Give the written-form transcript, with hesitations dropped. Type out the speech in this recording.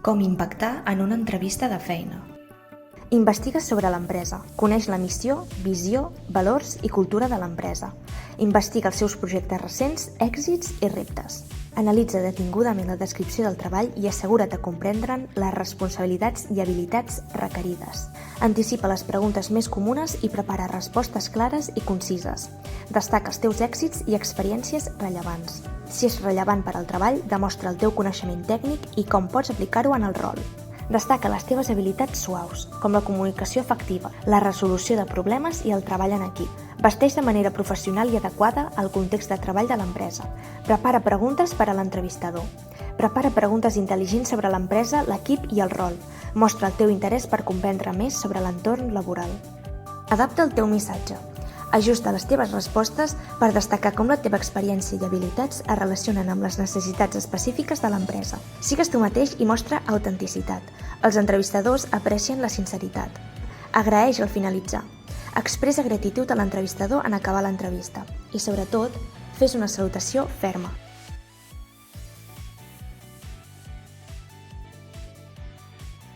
Com impactar en una entrevista de feina. Investiga sobre l'empresa, coneix la missió, visió, valors i cultura de l'empresa. Investiga els seus projectes recents, èxits i reptes. Analitza detingudament la descripció del treball i assegura't de comprendre'n les responsabilitats i habilitats requerides. Anticipa les preguntes més comunes i prepara respostes clares i concises. Destaca els teus èxits i experiències rellevants. Si és rellevant per al treball, demostra el teu coneixement tècnic i com pots aplicar-ho en el rol. Destaca les teves habilitats suaus, com la comunicació efectiva, la resolució de problemes i el treball en equip. Vesteix de manera professional i adequada al context de treball de l'empresa. Prepara preguntes per a l'entrevistador. Prepara preguntes intel·ligents sobre l'empresa, l'equip i el rol. Mostra el teu interès per comprendre més sobre l'entorn laboral. Adapta el teu missatge. Ajusta les teves respostes per destacar com la teva experiència i habilitats es relacionen amb les necessitats específiques de l'empresa. Sigues tu mateix i mostra autenticitat. Els entrevistadors aprecien la sinceritat. Agraeix al finalitzar. Expressa gratitud a l'entrevistador en acabar l'entrevista. I sobretot, fes una salutació ferma.